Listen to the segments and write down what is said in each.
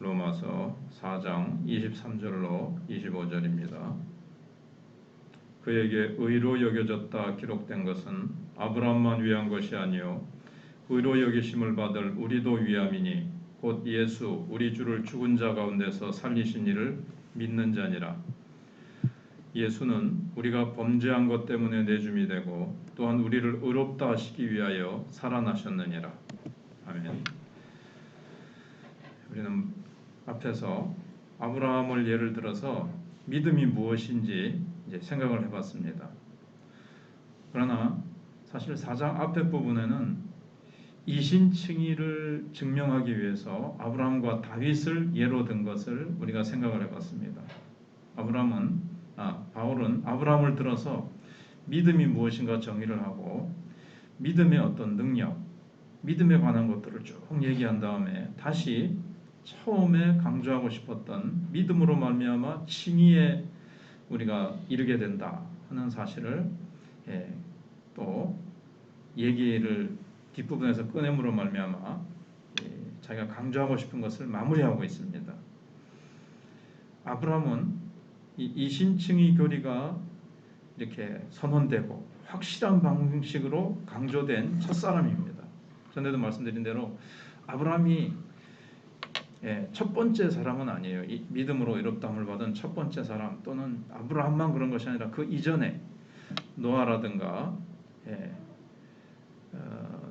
로마서 4장 23절로 25절입니다. 그에게 의로 여겨졌다 기록된 것은 아브라함만 위한 것이 아니요 의로 여기심을 받을 우리도 위함이니 곧 예수 우리 주를 죽은 자 가운데서 살리신 이를 믿는 자니라. 예수는 우리가 범죄한 것 때문에 내줌이 되고 또한 우리를 의롭다 하시기 위하여 살아나셨느니라. 아멘. 우리는 앞에서 아브라함을 예를 들어서 믿음이 무엇인지 이제 생각을 해봤습니다. 그러나 사실 4장 앞에 부분에는 이신칭의를 증명하기 위해서 아브라함과 다윗을 예로 든 것을 우리가 생각을 해봤습니다. 바울은 아브라함을 들어서 믿음이 무엇인가 정의를 하고 믿음의 어떤 능력, 믿음에 관한 것들을 쭉 얘기한 다음에 다시 처음에 강조하고 싶었던 믿음으로 말미암아 칭의에 우리가 이르게 된다 하는 사실을 또 얘기를 뒷부분에서 꺼냄으로 말미암아 자기가 강조하고 싶은 것을 마무리하고 있습니다. 아브라함은 이 이신칭의 교리가 이렇게 선언되고 확실한 방식으로 강조된 첫사람입니다. 전에도 말씀드린 대로 아브라함이 첫 번째 사람은 아니에요. 이 믿음으로 의롭다함을 받은 첫 번째 사람 또는 아브라함만 그런 것이 아니라 그 이전에 노아라든가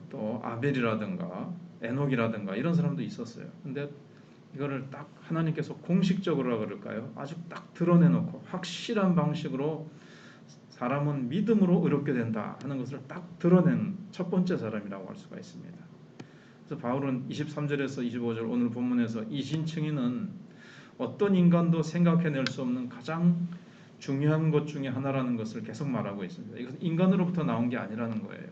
또 아벨이라든가 에녹이라든가 이런 사람도 있었어요. 근데 이거를 딱 하나님께서 공식적으로 그럴까요? 아주 딱 드러내놓고 확실한 방식으로 사람은 믿음으로 의롭게 된다 하는 것을 딱 드러낸 첫 번째 사람이라고 할 수가 있습니다. 그래서 바울은 23절에서 25절 오늘 본문에서 이신칭의는 어떤 인간도 생각해낼 수 없는 가장 중요한 것 중에 하나라는 것을 계속 말하고 있습니다. 이것은 인간으로부터 나온 게 아니라는 거예요.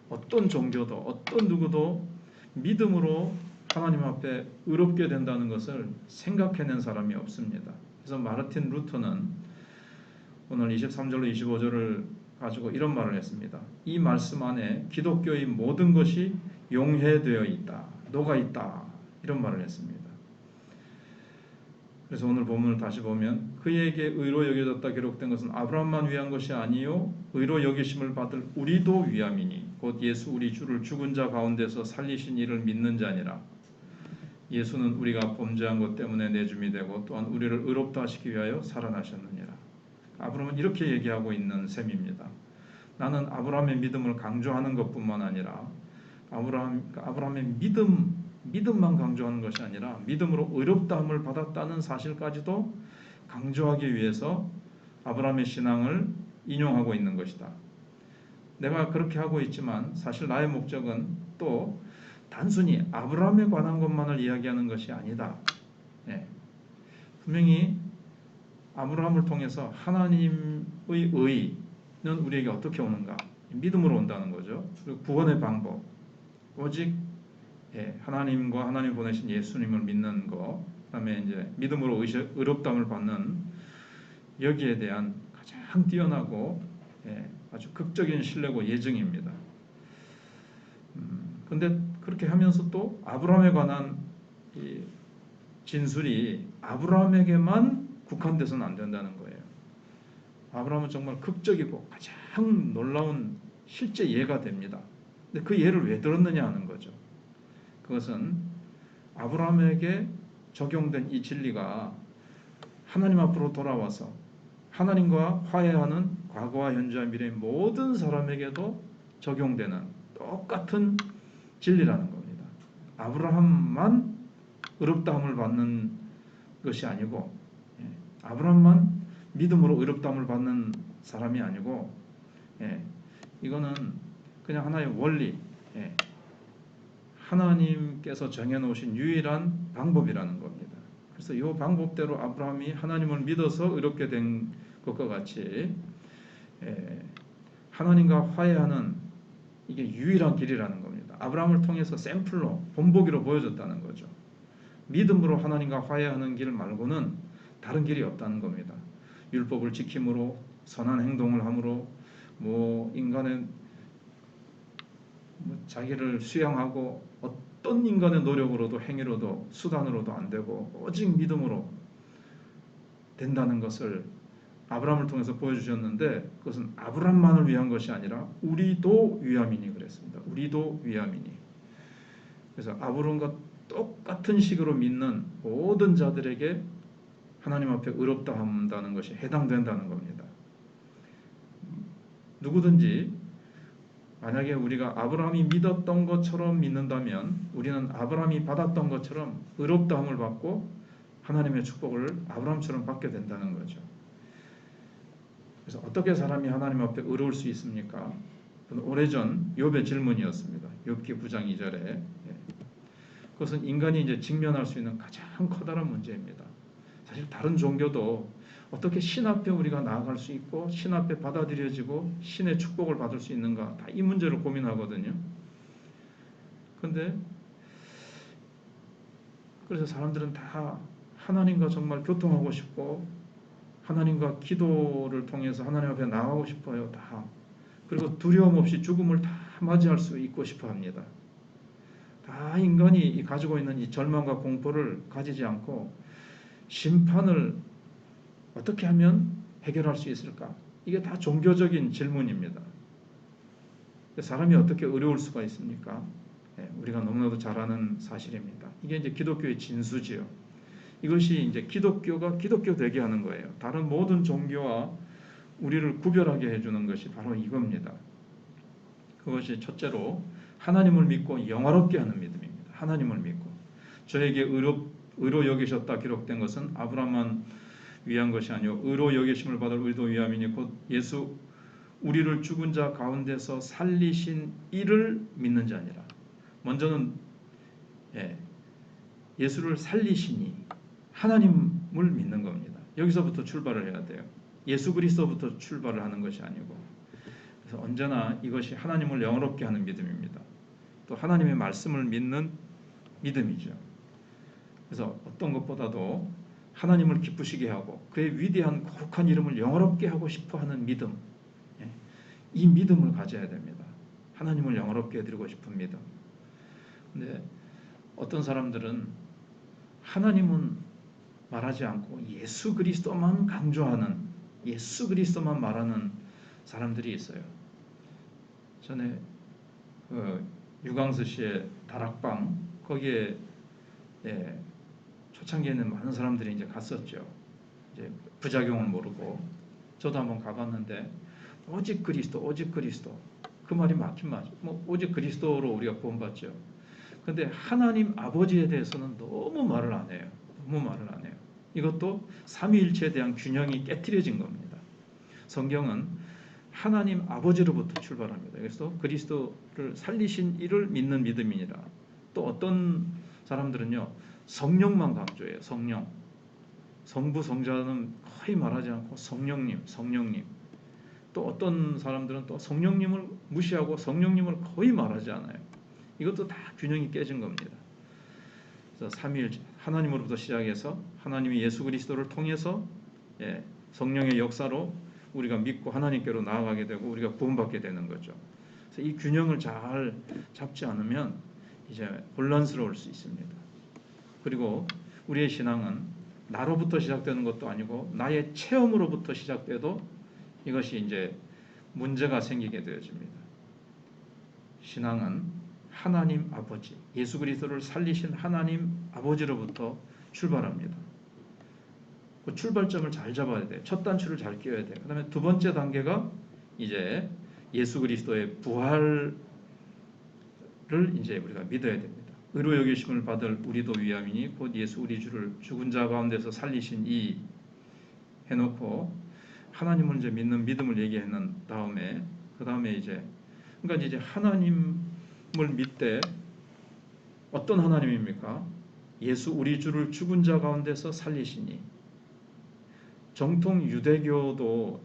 어떤 종교도 어떤 누구도 믿음으로 하나님 앞에 의롭게 된다는 것을 생각해낸 사람이 없습니다. 그래서 마르틴 루터는 오늘 23절로 25절을 가지고 이런 말을 했습니다. 이 말씀 안에 기독교의 모든 것이 용해되어 있다, 녹아 있다 이런 말을 했습니다. 그래서 오늘 본문을 다시 보면 그에게 의로 여겨졌다 기록된 것은 아브라함만 위한 것이 아니요 의로 여기심을 받을 우리도 위함이니 곧 예수 우리 주를 죽은 자 가운데서 살리신 이를 믿는 자니라. 예수는 우리가 범죄한 것 때문에 내줌이 되고 또한 우리를 의롭다 하시기 위하여 살아나셨느니라. 아브라함은 이렇게 얘기하고 있는 셈입니다. 나는 아브라함의 믿음을 강조하는 것뿐만 아니라 아브라함의 믿음만 강조하는 것이 아니라 믿음으로 의롭다함을 받았다는 사실까지도 강조하기 위해서 아브라함의 신앙을 인용하고 있는 것이다. 내가 그렇게 하고 있지만 사실 나의 목적은 또 단순히 아브라함에 관한 것만을 이야기하는 것이 아니다. 분명히 아브라함을 통해서 하나님의 의는 우리에게 어떻게 오는가? 믿음으로 온다는 거죠. 그리고 구원의 방법, 오직 하나님과 하나님 보내신 예수님을 믿는 것, 그다음에 이제 믿음으로 의롭다함을 받는 여기에 대한 가장 뛰어나고 아주 극적인 신뢰고 예증입니다. 그런데 그렇게 하면서 또 아브라함에 관한 이 진술이 아브라함에게만 국한돼서는 안 된다는 거예요. 아브라함은 정말 극적이고 가장 놀라운 실제 예가 됩니다. 근데 그 예를 왜 들었느냐 하는 거죠. 그것은 아브라함에게 적용된 이 진리가 하나님 앞으로 돌아와서 하나님과 화해하는 과거와 현재와 미래의 모든 사람에게도 적용되는 똑같은 진리라는 겁니다. 아브라함만 의롭다함을 받는 것이 아니고 아브라함만 믿음으로 의롭다함을 받는 사람이 아니고 이거는 그냥 하나의 원리, 하나님께서 정해놓으신 유일한 방법이라는 겁니다. 그래서 이 방법대로 아브라함이 하나님을 믿어서 의롭게 된 것과 같이 하나님과 화해하는 이게 유일한 길이라는 겁니다. 아브라함을 통해서 샘플로 본보기로 보여줬다는 거죠. 믿음으로 하나님과 화해하는 길 말고는 다른 길이 없다는 겁니다. 율법을 지킴으로 선한 행동을 함으로 인간의 자기를 수양하고 어떤 인간의 노력으로도 행위로도 수단으로도 안 되고 오직 믿음으로 된다는 것을 아브라함을 통해서 보여주셨는데, 그것은 아브라함만을 위한 것이 아니라 우리도 위함이니 그랬습니다. 우리도 위함이니. 그래서 아브라함과 똑같은 식으로 믿는 모든 자들에게 하나님 앞에 의롭다 한다는 것이 해당된다는 겁니다. 누구든지 만약에 우리가 아브라함이 믿었던 것처럼 믿는다면 우리는 아브라함이 받았던 것처럼 의롭다함을 받고 하나님의 축복을 아브라함처럼 받게 된다는 거죠. 그래서 어떻게 사람이 하나님 앞에 의로울 수 있습니까? 오래전 욥의 질문이었습니다. 욥기 9장 2절에. 그것은 인간이 이제 직면할 수 있는 가장 커다란 문제입니다. 사실 다른 종교도 어떻게 신 앞에 우리가 나아갈 수 있고 신 앞에 받아들여지고 신의 축복을 받을 수 있는가, 다 이 문제를 고민하거든요. 그런데 그래서 사람들은 다 하나님과 정말 교통하고 싶고 하나님과 기도를 통해서 하나님 앞에 나아가고 싶어요. 다. 그리고 두려움 없이 죽음을 다 맞이할 수 있고 싶어 합니다. 다 인간이 가지고 있는 이 절망과 공포를 가지지 않고 심판을 어떻게 하면 해결할 수 있을까? 이게 다 종교적인 질문입니다. 사람이 어떻게 어려울 수가 있습니까? 우리가 너무나도 잘 아는 사실입니다. 이게 이제 기독교의 진수지요. 이것이 이제 기독교가 기독교 되게 하는 거예요. 다른 모든 종교와 우리를 구별하게 해주는 것이 바로 이겁니다. 그것이 첫째로 하나님을 믿고 영화롭게 하는 믿음입니다. 하나님을 믿고 저에게 의로 여기셨다 기록된 것은 아브라함만 위한 것이 아니요 의로 여기심을 받을 우리도 위함이니 곧 예수 우리를 죽은 자 가운데서 살리신 이를 믿는 자니라. 먼저는 예수를 살리시니 하나님을 믿는 겁니다. 여기서부터 출발을 해야 돼요. 예수 그리스도부터 출발을 하는 것이 아니고. 그래서 언제나 이것이 하나님을 영화롭게 하는 믿음입니다. 또 하나님의 말씀을 믿는 믿음이죠. 그래서 어떤 것보다도 하나님을 기쁘시게 하고 그의 위대한 거룩한 이름을 영화롭게 하고 싶어하는 믿음, 이 믿음을 가져야 됩니다. 하나님을 영화롭게 해드리고 싶은 믿음. 근데 어떤 사람들은 하나님은 말하지 않고 예수 그리스도만 강조하는, 예수 그리스도만 말하는 사람들이 있어요. 전에 유광수 씨의 다락방 거기에 초창기에는 많은 사람들이 이제 갔었죠. 이제 부작용을 모르고 저도 한번 가봤는데 오직 그리스도, 오직 그리스도, 그 말이 맞긴 맞죠. 뭐 오직 그리스도로 우리가 구원받죠. 그런데 하나님 아버지에 대해서는 너무 말을 안 해요. 너무 말을 안 해요. 이것도 삼위일체에 대한 균형이 깨트려진 겁니다. 성경은 하나님 아버지로부터 출발합니다. 그래서 그리스도를 살리신 이를 믿는 믿음이니라. 또 어떤 사람들은요, 성령만 강조해요. 성령. 성부, 성자는 거의 말하지 않고 성령님, 성령님. 또 어떤 사람들은 또 성령님을 무시하고 성령님을 거의 말하지 않아요. 이것도 다 균형이 깨진 겁니다. 그래서 삼위일체 하나님으로부터 시작해서 하나님이 예수 그리스도를 통해서 성령의 역사로 우리가 믿고 하나님께로 나아가게 되고 우리가 구원받게 되는 거죠. 그래서 이 균형을 잘 잡지 않으면 이제 혼란스러울 수 있습니다. 그리고 우리의 신앙은 나로부터 시작되는 것도 아니고 나의 체험으로부터 시작돼도 이것이 이제 문제가 생기게 되어집니다. 신앙은 하나님 아버지, 예수 그리스도를 살리신 하나님 아버지로부터 출발합니다. 그 출발점을 잘 잡아야 돼요. 첫 단추를 잘 끼워야 돼요. 그 다음에 두 번째 단계가 이제 예수 그리스도의 부활을 이제 우리가 믿어야 됩니다. 의로 여기심을 받을 우리도 위함이니 곧 예수 우리 주를 죽은 자 가운데서 살리신 이 해놓고 하나님을 이제 믿는 믿음을 얘기하는 다음에 그 다음에 이제 그러니까 이제 하나님을 믿되 어떤 하나님입니까? 예수 우리 주를 죽은 자 가운데서 살리시니. 정통 유대교인들도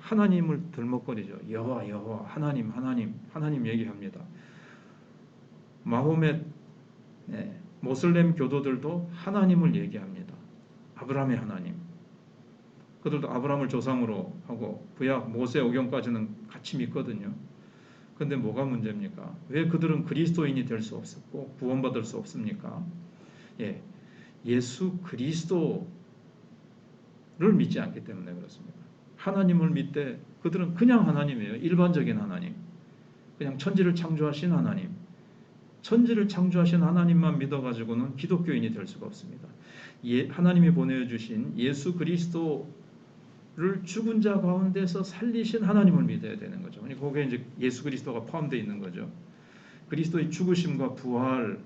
하나님을 들먹거리죠. 여호와 여호와 하나님 하나님 하나님 얘기합니다. 마호멧 모슬렘 교도들도 하나님을 얘기합니다. 아브라함의 하나님. 그들도 아브라함을 조상으로 하고 구약 모세 오경까지는 같이 믿거든요. 근데 뭐가 문제입니까? 왜 그들은 그리스도인이 될 수 없었고 구원받을 수 없습니까? 예, 예수 그리스도를 믿지 않기 때문에 그렇습니다. 하나님을 믿되 그들은 그냥 하나님이에요. 일반적인 하나님. 그냥 천지를 창조하신 하나님. 천지를 창조하신 하나님만 믿어가지고는 기독교인이 될 수가 없습니다. 하나님이 보내주신 예수 그리스도를 죽은 자 가운데서 살리신 하나님을 믿어야 되는 거죠. 거기에 이제 예수 그리스도가 포함되어 있는 거죠. 그리스도의 죽으심과 부활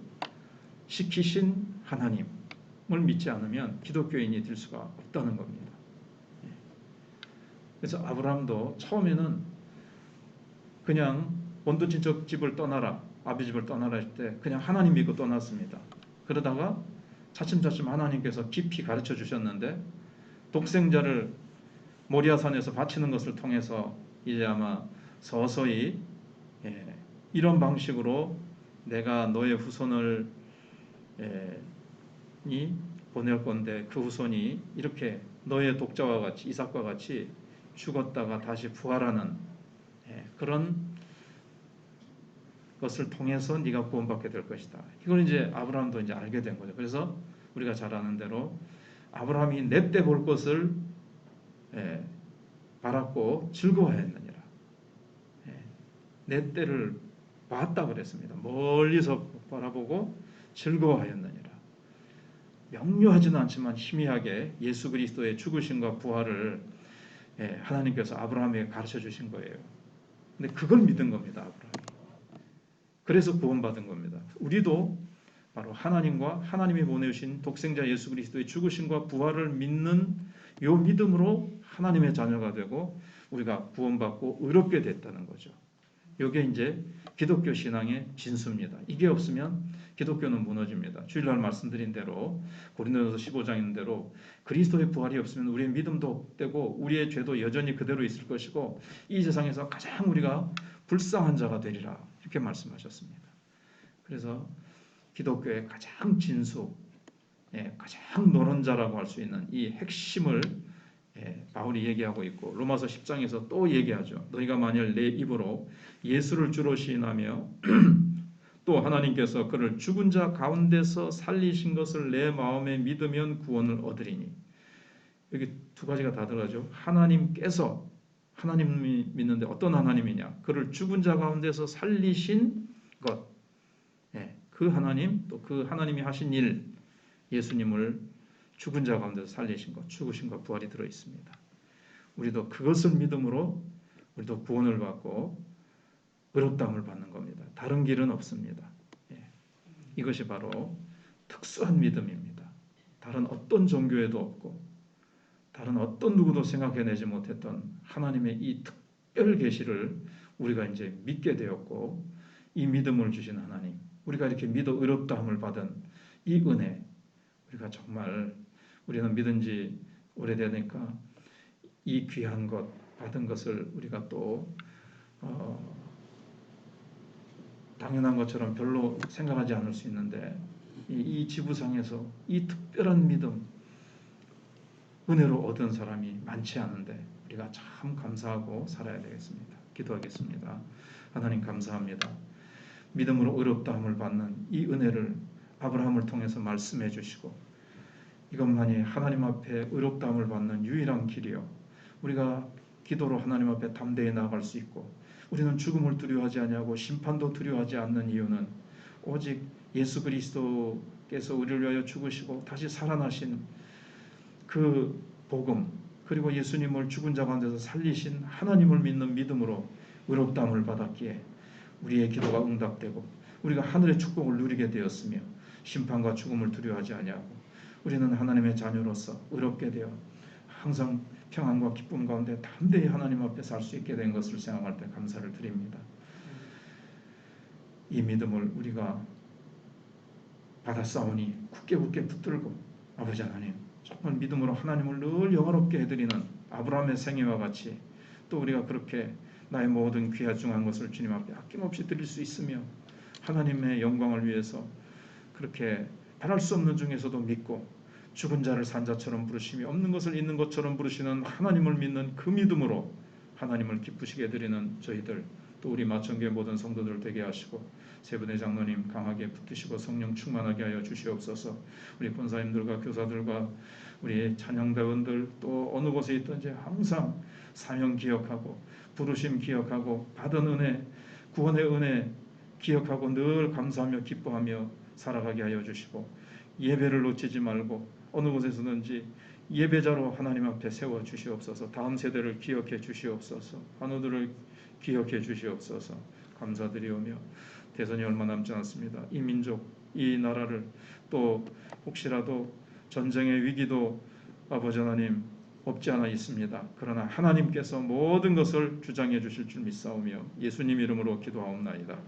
시키신 하나님을 믿지 않으면 기독교인이 될 수가 없다는 겁니다. 그래서 아브라함도 처음에는 그냥 원도친척 집을 떠나라, 아비 집을 떠나라 할 때 그냥 하나님 믿고 떠났습니다. 그러다가 차츰차츰 하나님께서 깊이 가르쳐 주셨는데 독생자를 모리아산에서 바치는 것을 통해서 이제 아마 서서히 이런 방식으로 내가 너의 후손을 이 보낼 건데 그 후손이 이렇게 너의 독자와 같이 이삭과 같이 죽었다가 다시 부활하는 그런 것을 통해서 네가 구원받게 될 것이다. 이걸 이제 아브라함도 이제 알게 된 거죠. 그래서 우리가 잘 아는 대로 아브라함이 내 때 볼 것을 바랐고 즐거워했느니라. 내 때를 봤다 그랬습니다. 멀리서 바라보고 즐거워하였느니라. 명료하지는 않지만 희미하게 예수 그리스도의 죽으심과 부활을 하나님께서 아브라함에게 가르쳐 주신 거예요. 근데 그걸 믿은 겁니다. 아브라함이. 그래서 구원받은 겁니다. 우리도 바로 하나님과 하나님이 보내주신 독생자 예수 그리스도의 죽으심과 부활을 믿는 요 믿음으로 하나님의 자녀가 되고 우리가 구원받고 의롭게 됐다는 거죠. 이게 이제 기독교 신앙의 진수입니다. 이게 없으면 기독교는 무너집니다. 주일날 말씀드린 대로 고린도전서 15장에 있는 대로 그리스도의 부활이 없으면 우리의 믿음도 없되고 우리의 죄도 여전히 그대로 있을 것이고 이 세상에서 가장 우리가 불쌍한 자가 되리라 이렇게 말씀하셨습니다. 그래서 기독교의 가장 진수, 가장 노론자라고 할 수 있는 이 핵심을 바울이 얘기하고 있고 로마서 10장에서 또 얘기하죠. 너희가 만일 내 입으로 예수를 주로 시인하며 또 하나님께서 그를 죽은 자 가운데서 살리신 것을 내 마음에 믿으면 구원을 얻으리니 여기 두 가지가 다 들어가죠. 하나님께서 하나님이 믿는데 어떤 하나님이냐? 그를 죽은 자 가운데서 살리신 것. 그 하나님 또 그 하나님이 하신 일 예수님을 죽은 자 가운데서 살리신 것, 죽으심과 부활이 들어 있습니다. 우리도 그것을 믿음으로 우리도 구원을 받고 의롭다함을 받는 겁니다. 다른 길은 없습니다. 이것이 바로 특수한 믿음입니다. 다른 어떤 종교에도 없고 다른 어떤 누구도 생각해내지 못했던 하나님의 이 특별 계시를 우리가 이제 믿게 되었고 이 믿음을 주신 하나님, 우리가 이렇게 믿어 의롭다함을 받은 이 은혜, 우리가 정말 우리는 믿은 지 오래되니까 이 귀한 것 받은 것을 우리가 또 당연한 것처럼 별로 생각하지 않을 수 있는데 이 지구상에서 이 특별한 믿음 은혜로 얻은 사람이 많지 않은데 우리가 참 감사하고 살아야 되겠습니다. 기도하겠습니다. 하나님 감사합니다. 믿음으로 의롭다함을 받는 이 은혜를 아브라함을 통해서 말씀해 주시고 이것만이 하나님 앞에 의롭다함을 받는 유일한 길이요. 우리가 기도로 하나님 앞에 담대히 나아갈 수 있고 우리는 죽음을 두려워하지 아니하고 심판도 두려워하지 않는 이유는 오직 예수 그리스도께서 우리를 위하여 죽으시고 다시 살아나신 그 복음 그리고 예수님을 죽은 자 가운데서 살리신 하나님을 믿는 믿음으로 의롭다함을 받았기에 우리의 기도가 응답되고 우리가 하늘의 축복을 누리게 되었으며 심판과 죽음을 두려워하지 아니하고 우리는 하나님의 자녀로서 의롭게 되어 항상 평안과 기쁨 가운데 담대히 하나님 앞에 살 수 있게 된 것을 생각할 때 감사를 드립니다. 이 믿음을 우리가 받았사오니 굳게 붙들고 아버지 하나님 정말 믿음으로 하나님을 늘 영화롭게 해드리는 아브라함의 생애와 같이 또 우리가 그렇게 나의 모든 귀하중한 것을 주님 앞에 아낌없이 드릴 수 있으며 하나님의 영광을 위해서 그렇게 바랄 수 없는 중에서도 믿고 죽은 자를 산 자처럼 부르시며 없는 것을 있는 것처럼 부르시는 하나님을 믿는 그 믿음으로 하나님을 기쁘시게 해드리는 저희들 또 우리 마천교회 모든 성도들 되게 하시고 세 분의 장로님 강하게 붙드시고 성령 충만하게 하여 주시옵소서. 우리 권사님들과 교사들과 우리 찬양대원들 또 어느 곳에 있든지 항상 사명 기억하고 부르심 기억하고 받은 은혜, 구원의 은혜 기억하고 늘 감사하며 기뻐하며 살아가게 하여 주시고 예배를 놓치지 말고 어느 곳에서든지 예배자로 하나님 앞에 세워 주시옵소서. 다음 세대를 기억해 주시옵소서. 환우들을 기억해 주시옵소서. 감사드리오며 대선이 얼마 남지 않았습니다. 이 민족, 이 나라를 또 혹시라도 전쟁의 위기도 아버지 하나님 없지 않아 있습니다. 그러나 하나님께서 모든 것을 주장해 주실 줄 믿사오며 예수님 이름으로 기도하옵나이다.